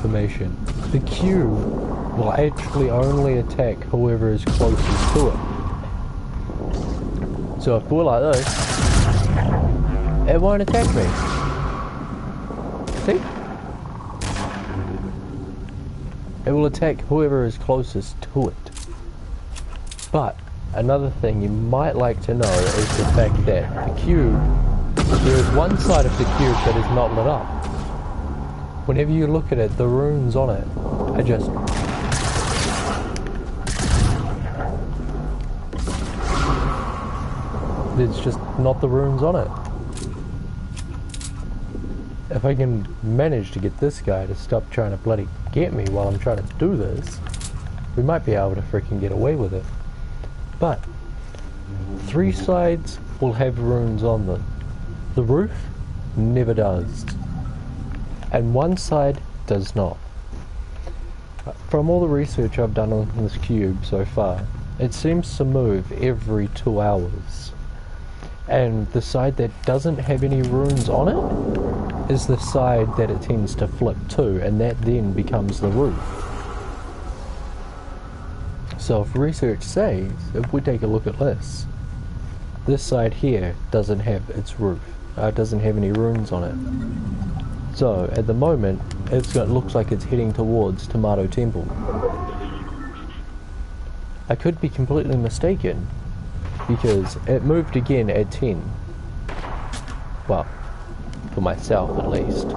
information. The cube will actually only attack whoever is closest to it. So if we're like this, it won't attack me. See? It will attack whoever is closest to it. But another thing you might like to know is the fact that the cube, there is one side of the cube that is not lit up. Whenever you look at it, the runes on it are just... there's just not the runes on it. If I can manage to get this guy to stop trying to bloody get me while I'm trying to do this, we might be able to freaking get away with it. But 3 sides will have runes on them. The roof never does. And one side does not. From all the research I've done on this cube so far, it seems to move every 2 hours. And the side that doesn't have any runes on it is the side that it tends to flip to, and that then becomes the roof. So if research says, if we take a look at this side here doesn't have its roof, doesn't have any runes on it. So at the moment, it looks like it's heading towards Tomato Temple. I could be completely mistaken, because it moved again at 10. Well, for myself at least.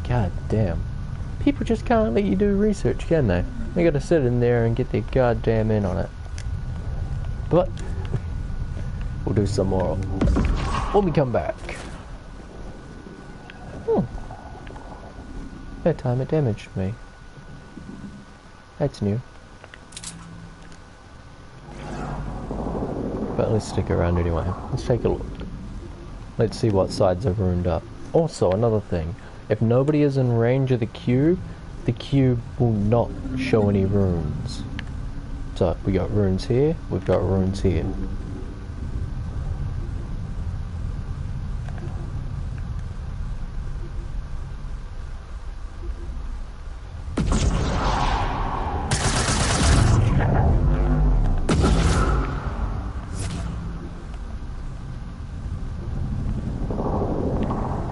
God damn. People just can't let you do research, can they? They gotta sit in there and get their goddamn in on it. But we'll do some more when we come back. That time it damaged me. That's new. But let's stick around anyway. Let's take a look. Let's see what sides are ruined up. Also, another thing. If nobody is in range of the cube will not show any runes. So, we got runes here, we've got runes here.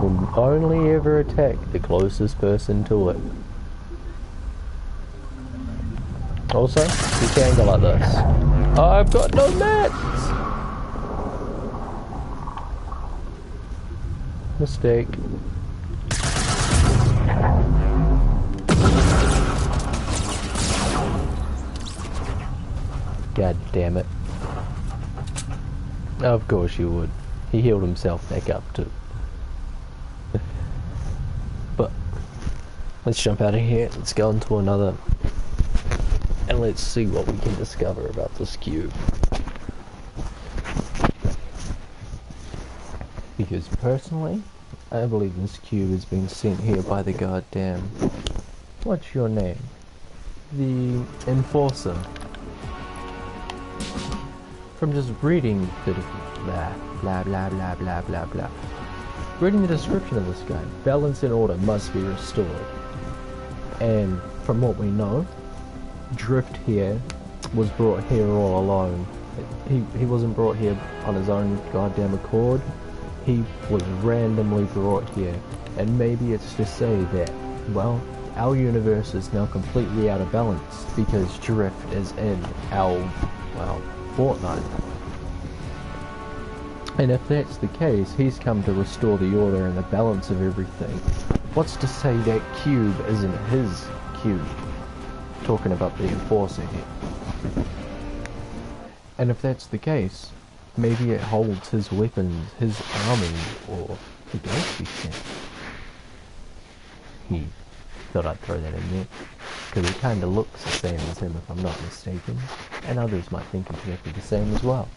Will only ever attack the closest person to it. Also, you can go like this. I've got no mats! Mistake. God damn it. Of course you would. He healed himself back up too. But let's jump out of here. Let's go into another, and let's see what we can discover about this cube. Because personally, I believe this cube has been sent here by the goddamn... What's your name? The Enforcer. From just reading the... blah, blah, blah, blah, blah, blah, blah. Reading the description of this guy, balance and order must be restored. And from what we know, Drift here was brought here all alone. He wasn't brought here on his own goddamn accord. He was randomly brought here. And maybe it's to say that, well, our universe is now completely out of balance because Drift is in our, well, Fortnite. And if that's the case, he's come to restore the order and the balance of everything. What's to say that cube isn't his cube? Talking about the Enforcer here. And if that's the case, maybe it holds his weapons, his army, or the ghost he sent. He thought I'd throw that in there, because it kinda looks the same as him if I'm not mistaken, and others might think exactly the same as well.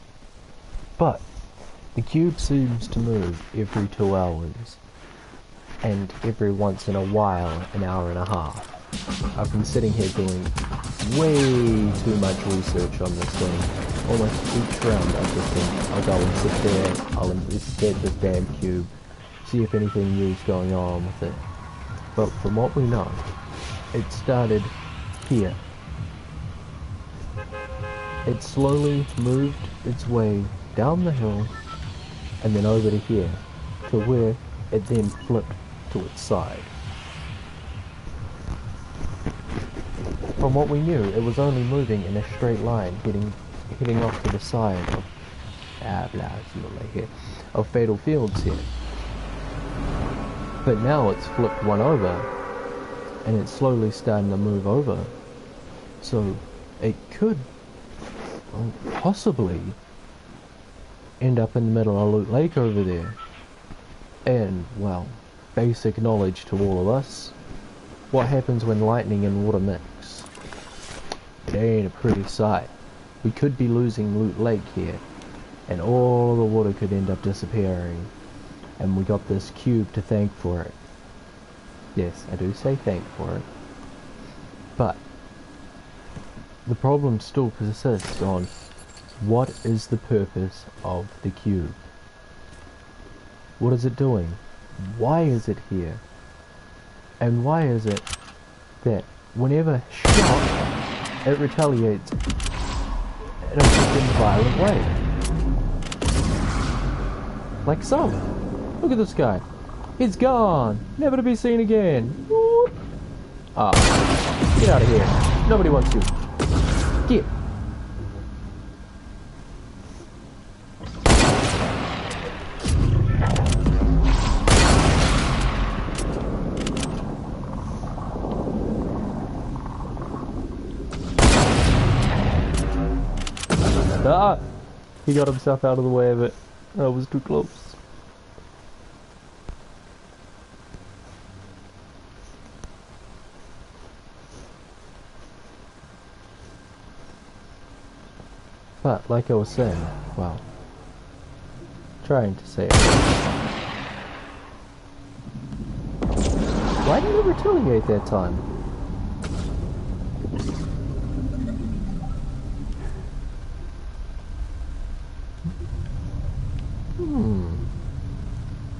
But the cube seems to move every 2 hours, and every once in a while, an hour and a half. I've been sitting here doing way too much research on this thing. Almost each round I just think I'll go and sit there, I'll investigate this damn cube, see if anything new is going on with it. But from what we know, it started here. It slowly moved its way down the hill and then over to here, to where it then flipped to its side. From what we knew, it was only moving in a straight line, heading off to the side of Fatal Fields here. But now it's flipped one over, and it's slowly starting to move over. So it could possibly end up in the middle of Loot Lake over there. And, well, basic knowledge to all of us, what happens when lightning and water mix? It ain't a pretty sight. We could be losing Loot Lake here, and all the water could end up disappearing. And we got this cube to thank for it. Yes, I do say thank for it. But the problem still persists on what is the purpose of the cube? What is it doing? Why is it here? And why is it that whenever shot, it retaliates in a freaking violent way? Like so. Look at this guy. He's gone. Never to be seen again. Whoop. Ah. Get out of here. Nobody wants you. Get. Ah! He got himself out of the way of it. That was too close. But, like I was saying, well, trying to say it. Why did it retaliate that time?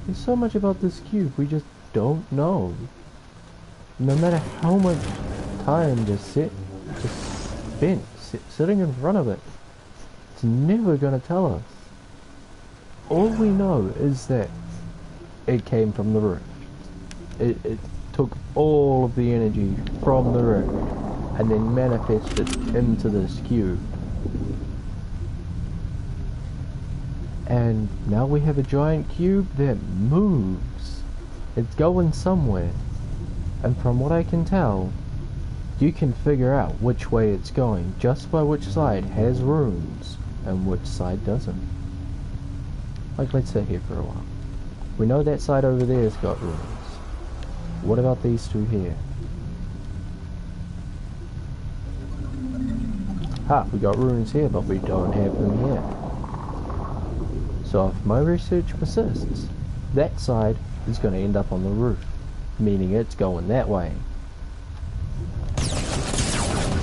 There's so much about this cube we just don't know. No matter how much time spent sitting in front of it, it's never gonna tell us. All we know is that it came from the rift. It took all of the energy from the rift and then manifested into this cube. And now we have a giant cube that moves. It's going somewhere. And from what I can tell, you can figure out which way it's going just by which side has runes and which side doesn't. Like, let's sit here for a while. We know that side over there has got runes. What about these two here? Ha, we got runes here, but we don't have them here. So if my research persists, that side is going to end up on the roof, meaning it's going that way.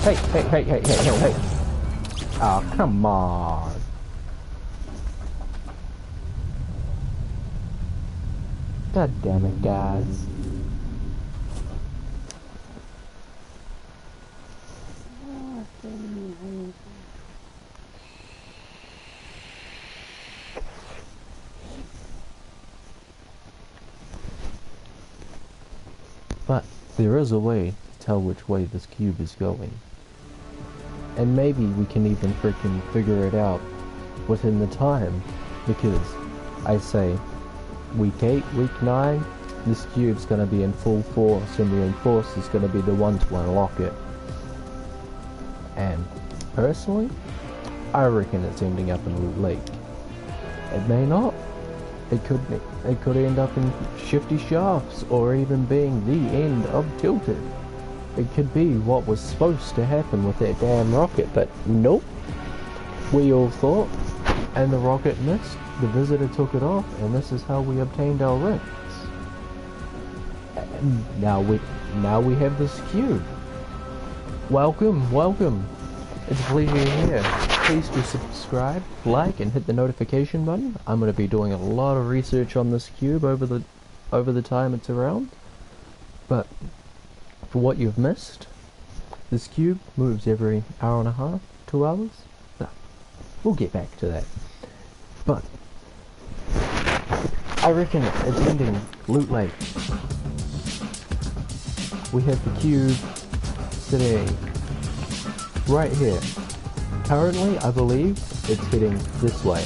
Hey, hey, hey, hey, hey, hey, hey. Oh, come on. God damn it, guys. But there is a way to tell which way this cube is going. And maybe we can even freaking figure it out within the time, because I say week 8, week 9, this cube's going to be in full force, and the enforcer's going to be the one to unlock it. And personally, I reckon it's ending up in Loot Lake. It may not. It could end up in Shifty Shafts, or even being the end of Tilted. It could be what was supposed to happen with that damn rocket, but nope. We all thought, and the rocket missed, the visitor took it off, and this is how we obtained our rings. And now we have this cube. welcome, welcome. It's a pleasure you're here. Please do subscribe, like, and hit the notification button. I'm going to be doing a lot of research on this cube over the time it's around. But for what you've missed, this cube moves every hour and a half, 2 hours. No, we'll get back to that. But I reckon it's ending Loot Lake. We have the cube sitting right here. Currently, I believe it's heading this way.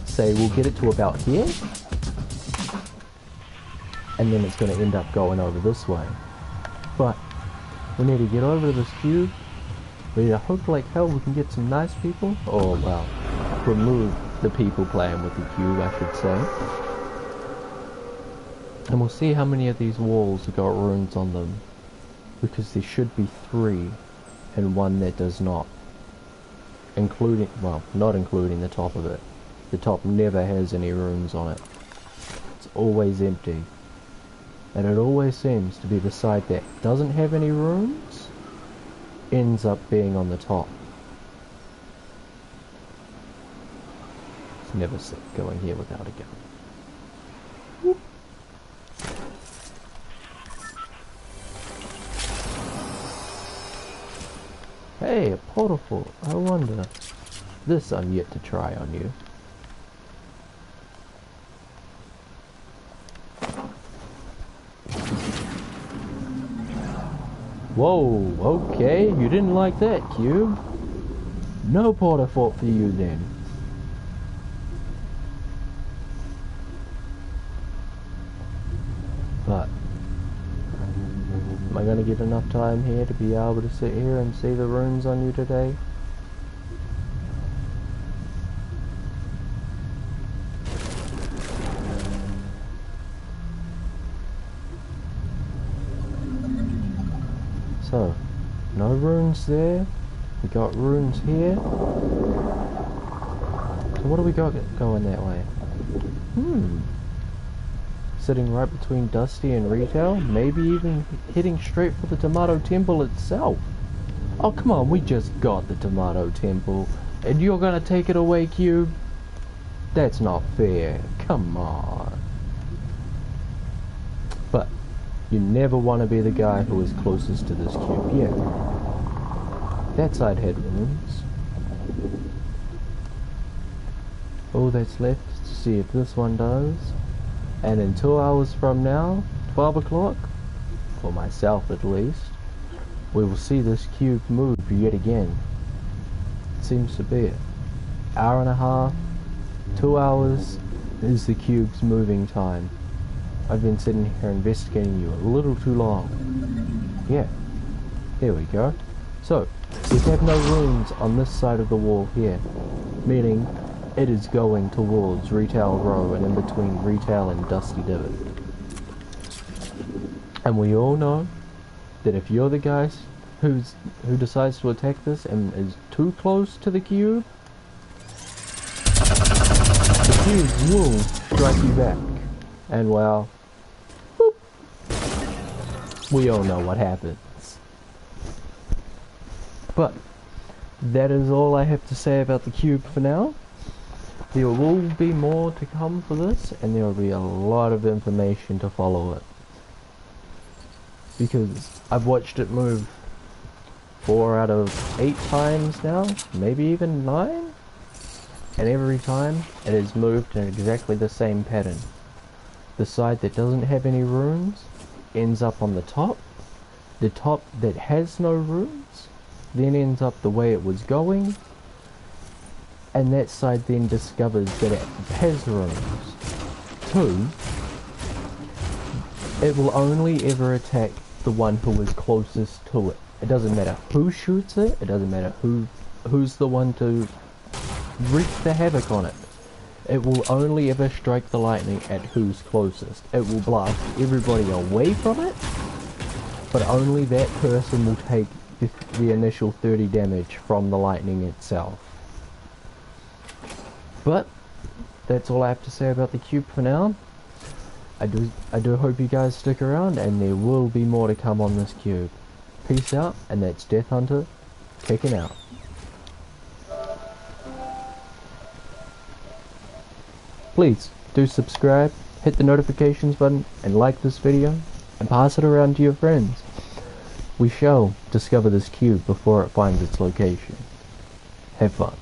Say we'll get it to about here, and then it's going to end up going over this way. But we need to get over to this cube. We need to hope like hell we can get some nice people, or well, remove the people playing with the cube, I should say. And we'll see how many of these walls have got runes on them, because there should be 3 and 1 that does not, including, well, not including the top of it. The top never has any runes on it. It's always empty, and it always seems to be the side that doesn't have any runes ends up being on the top. It's never safe going here without a gun. Whoop. Hey, a portal. I wonder. This I'm yet to try on you. Whoa, okay, you didn't like that, cube. No porta fort for you then. But am I going to get enough time here to be able to sit here and see the runes on you today? So, no runes there. We got runes here. So what do we got going that way? Sitting right between Dusty and Retail, maybe even heading straight for the Tomato Temple itself. Oh come on, we just got the Tomato Temple, and you're gonna take it away, Cube? That's not fair, come on. But, you never want to be the guy who is closest to this cube. Yeah, that side had runes. All that's left is to see if this one does. And in 2 hours from now, 12 o'clock, for myself at least, we will see this cube move yet again. It seems to be it. Hour and a half, 2 hours is the cube's moving time. I've been sitting here investigating you a little too long. Yeah, there we go. So, we have no runes on this side of the wall here, meaning it is going towards Retail Row and in between Retail and Dusty Divot. And we all know that if you're the guy who decides to attack this and is too close to the cube, the cube will strike you back. And well, whoop, we all know what happens. But that is all I have to say about the cube for now. There will be more to come for this, and there will be a lot of information to follow it. Because I've watched it move 4 out of 8 times now, maybe even 9? And every time it has moved in exactly the same pattern. The side that doesn't have any runes ends up on the top. The top that has no runes then ends up the way it was going. And that side then discovers that it has runes. 2, it will only ever attack the one who is closest to it. It doesn't matter who shoots it, it doesn't matter who's the one to wreak the havoc on it. It will only ever strike the lightning at who's closest. It will blast everybody away from it, but only that person will take the initial 30 damage from the lightning itself. But that's all I have to say about the cube for now. I do hope you guys stick around, and there will be more to come on this cube. Peace out, and that's Death Hunter kicking out. Please do subscribe, hit the notifications button, and like this video, and pass it around to your friends. We shall discover this cube before it finds its location. Have fun.